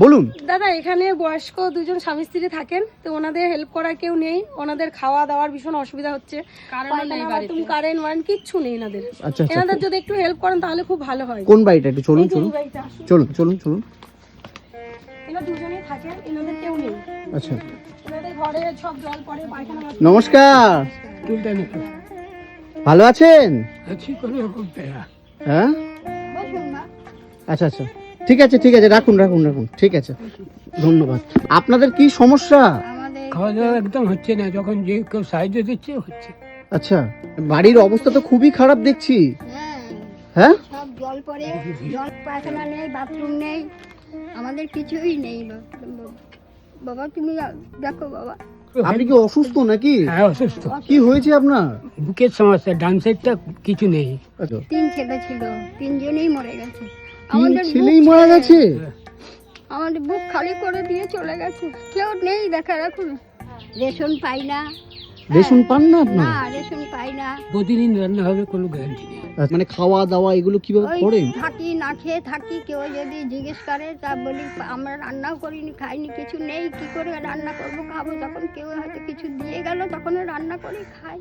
বলুন। দাদা এখানে বয়স্ক দুজন স্বামী স্ত্রী থাকেন, তো ওনাদের হেল্প করার কেউ নেই, ওনাদের খাওয়া দাওয়ার ভীষণ অসুবিধা হচ্ছে, কারেন্ট কিচ্ছু নেই এনাদের। আচ্ছা আচ্ছা, এনাদের যদি একটু হেল্প করেন তাহলে খুব ভালো হয়। কোন বাড়িটা একটু চলুন চলুন চলুন চলুন চলুন। এনারা দুজনেই থাকেন, এনাদের কেউ নেই। আচ্ছা, এনাদের ঘরে সব জল পড়ে, পায়খানা নমস্কার, ভালো আছেন? হ্যাঁ, আচ্ছা আচ্ছা, ঠিক আছে ঠিক আছে, রাখুন রাখুন রাখুন, ঠিক আছে, ধন্যবাদ। আপনাদের কি সমস্যা? খাওয়া দাওয়া একদম হচ্ছে না, যখন যে কেউ সাহায্য দিচ্ছে হচ্ছে। আচ্ছা, বাড়ির অবস্থা তো খুবই খারাপ দেখছি। হ্যাঁ, সব জল পড়ে, জল পায়খানা নেই, বাথরুম নেই, আমাদের কিছুই নেই। বাবা তুমি দেখো বাবা। আপনি কি অসুস্থ নাকি? হ্যাঁ অসুস্থ, কি হয়েছে আপনার? বুকের সমস্যা, ডান সাইডটা কিছু নেই। আচ্ছা, 3 ছেলে ছিল, 3 জনেই মরে গেছে। 3 ছেলেই মারা গেছে? আমাদের বুক খালি করে দিয়ে চলে গেছে, কেউ নেই দেখা রাখুন। রেশন পাই না। রেশন পান না না, আপনারা? রেশন পাই না। প্রতিদিন রান্না হবে কোনো গ্যারান্টি নেই। মানে খাওয়া দাওয়া এগুলো কিভাবে ওই করেন? থাকি, না খেয়ে থাকি। কেউ যদি জিজ্ঞেস করে তা বলি আমরা রান্নাও করিনি, খাইনি, কিছু নেই, কি করে রান্না করবো খাবো। যখন কেউ হয়তো কিছু দিয়ে গেল তখন রান্না করে খাই।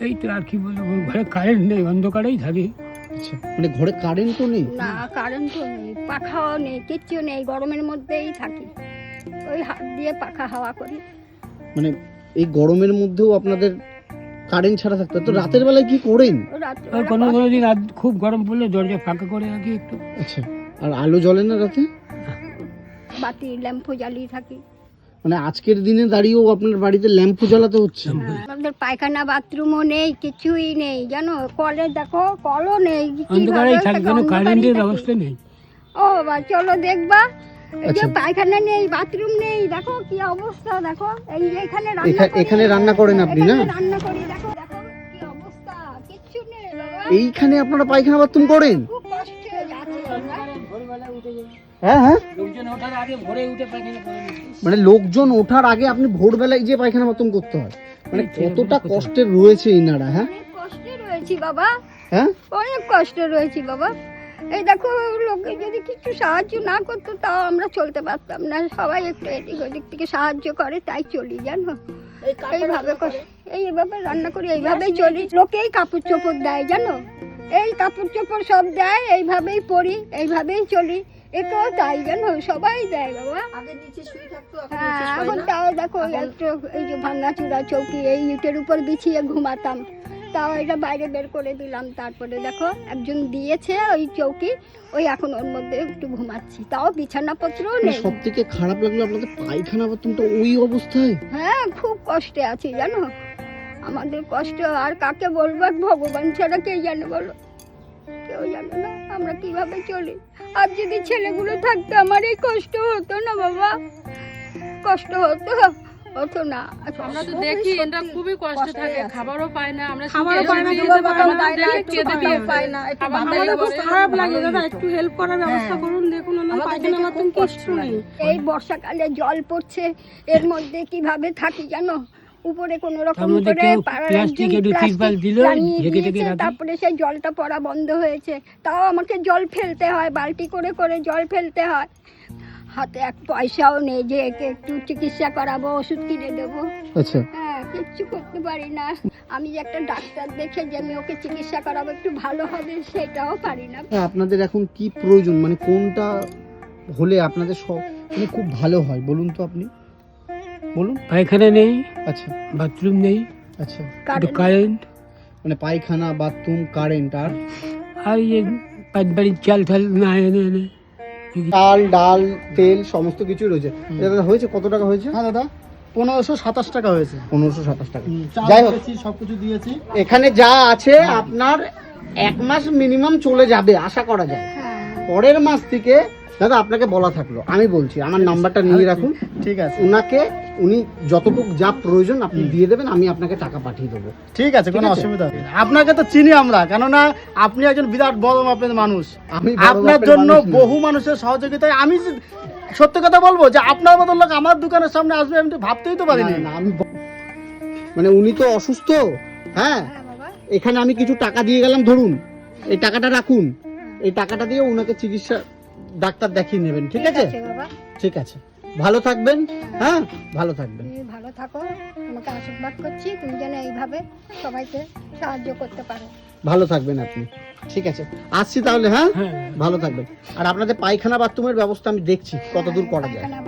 এই তো আর কি বলবো, ঘরে কারেন্ট নেই, অন্ধকারেই থাকি। আচ্ছা, মানে ঘরে কারেন্টও নেই? না, কারেন্টও নেই, পাখাও নেই, কিচ্ছু নেই, গরমের মধ্যেই থাকি। ওই হাত দিয়ে পাখা হাওয়া করি। মানে এই গরমের মধ্যেও আপনাদের কারেন্ট ছাড়া থাকতে হয়? তো রাতের বেলায় কি করেন? রাত্রে আর কোনো কোনো দিন রাত খুব গরম পড়লে দরজা ফাঁকা করে রাখি একটু। আচ্ছা, আর আলো জ্বলে না রাতে? বাতি ল্যাম্পও জ্বালিয়ে থাকি। মানে আজকের দিনে দাঁড়িয়েও আপনার বাড়িতে ল্যাম্প জ্বালাতে হচ্ছে? আমাদের পায়খানা বাথরুমও নেই, কিছুই নেই জানো। কলে দেখো, কলও নেই। অন্ধকারেই থাকি, কোনো কারেন্টের ব্যবস্থা নেই। ও বা চলো দেখবা, এই যে আচ্ছা। পায়খানা নেই, বাথরুম নেই, দেখো কি অবস্থা। দেখো এই যে এখানে এখানে রান্না করেন আপনি না? এখানে রান্না করি, দেখো দেখো কি অবস্থা, কিচ্ছু নেই বাবা। এইখানে আপনারা পায়খানা বাথরুম করেন? খুব কষ্টে যাচ্ছি আমরা। হ্যাঁ হ্যাঁ, লোকজন ওঠার আগে ভোরে উঠে পায়খানা করে নিই। মানে লোকজন ওঠার আগে আপনি ভোরবেলায় যে পায়খানা বাথরুম করতে হয়, মানে কতটা কষ্টের রয়েছে ইনারা। হ্যাঁ অনেক কষ্টে রয়েছি বাবা, হ্যাঁ, অনেক কষ্টে রয়েছি বাবা। এই দেখো, লোকে যদি কিছু সাহায্য না করতো তাও আমরা চলতে পারতাম না। সবাই একটু এদিক ওদিক থেকে সাহায্য করে, তাই চলি জানো। এইভাবে এইভাবে রান্না করি, এইভাবেই চলি। লোকেই কাপড় চোপড় দেয় জানো, এই কাপড় চোপড় সব দেয়, এইভাবেই পরি, এইভাবেই চলি। একেও তাই জানো, সবাই দেয় বাবা। হ্যাঁ, এখন তাও দেখো একটু এই যে ভাঙাচুরা চৌকি, এই ইটের উপর বিছিয়ে ঘুমাতাম, তাও এটা বাইরে বের করে দিলাম। তারপরে দেখো একজন দিয়েছে ওই চৌকি, ওই এখন ওর মধ্যে একটু ঘুমাচ্ছি, তাও বিছানাপত্রও নেই। সব থেকে খারাপ লাগলো আপনাদের পায়খানা বাথরুমটা ওই অবস্থায়। হ্যাঁ, খুব কষ্টে আছি জানো। আমাদের কষ্ট আর কাকে বলবো, ভগবান ছাড়া কে জানে বলো, কেউ জানে না আমরা কিভাবে চলি। আর যদি ছেলেগুলো থাকতো আমার এই কষ্ট হতো না বাবা, কষ্ট হতো না। আমরা তো দেখি এরা খুবই কষ্ট থাকে, খাবারও পায় না, আমরা খাবারও পায় না, দুবার বাটাও দেয় না, একটু খাবারও পায় না, একটু আমাদের খুব খারাপ লাগে। দাদা একটু হেল্প করার ব্যবস্থা করুন, দেখুন ওনার পায়খানা বাথরুম কিচ্ছু নেই। এই বর্ষাকালে জল পড়ছে, এর মধ্যে কিভাবে থাকি জানো। উপরে কোনো রকম মধ্যে করে কেউ পাড়ার প্লাস্টিক একজন একটু তিরপাল প্লাস্টিক দিল, টানিয়ে ঢেকে ঢেকে দিয়েছে, রাখি। তারপরে সেই জলটা পড়া বন্ধ হয়েছে, তাও আমাকে জল ফেলতে হয়, বালতি করে করে জল ফেলতে হয়। হাতে এক পয়সাও নেই যে একে একটু চিকিৎসা করাবো, ওষুধ কিনে দেবো। আচ্ছা, হ্যাঁ, কিচ্ছু করতে পারি না। আমি যে একটা ডাক্তার দেখে যে আমি ওকে চিকিৎসা করাবো, একটু ভালো হবে, সেটাও পারি না। আপনাদের এখন কি প্রয়োজন, মানে কোনটা হলে আপনাদের সব মানে খুব ভালো হয় বলুন তো, আপনি বলুন। পায়খানা নেই, আচ্ছা বাথরুম নেই, আচ্ছা, একটু কারেন্ট, মানে পায়খানা বাথরুম কারেন্ট আর আর এই পাঁচ বাড়ির চাল ঠাল না এনে এনে চাল ডাল তেল সমস্ত কিছু রয়েছে। দাদা হয়েছে কত টাকা হয়েছে? হ্যাঁ দাদা, 1527 টাকা হয়েছে। 1527 টাকা। চাল যাই হোক, দিয়েছি, সবকিছু দিয়েছি। এখানে যা আছে আপনার 1 মাস মিনিমাম চলে যাবে আশা করা যায়। হ্যাঁ, পরের মাস থেকে দাদা আপনাকে বলা থাকলো, আমি বলছি আমার নাম্বারটা নিয়ে রাখুন, ঠিক আছে, উনি যতটুকু যা প্রয়োজন আপনি দিয়ে দেবেন, আমি আপনাকে টাকা পাঠিয়ে দেবো। ঠিক আছে, কোনো ঠিক আছে? অসুবিধা নেই। আপনাকে তো চিনি আমরা, কেননা আপনি একজন বিরাট বড় মাপের মানুষ। আমি বড় আপনার মাপের জন্য মানুষ না। বহু মানুষের সহযোগিতায় আমি সত্যি কথা বলবো যে আপনার মতো লোক আমার দোকানের সামনে আসবে আমি তো ভাবতেই তো পারিনি। না, না, মানে উনি তো অসুস্থ। হ্যাঁ, বাবা। এখানে আমি কিছু টাকা দিয়ে গেলাম, ধরুন এই টাকাটা রাখুন, এই টাকাটা দিয়ে ওনাকে চিকিৎসা ডাক্তার দেখিয়ে নেবেন, ঠিক আছে? বাবা, ঠিক আছে, ভালো থাকবেন। হ্যাঁ, ভালো থাকবেন। তুমি ভালো থাকো, তোমাকে আশীর্বাদ করছি, তুমি যেন এইভাবে সবাইকে সাহায্য করতে পারো। ভালো থাকবেন আপনি, ঠিক আছে, আসছি তাহলে। হ্যাঁ, হ্যাঁ ভালো থাকবেন। আর আপনাদের পায়খানা বাথরুমের ব্যবস্থা আমি দেখছি কত দূর করা যায়। পায়খানা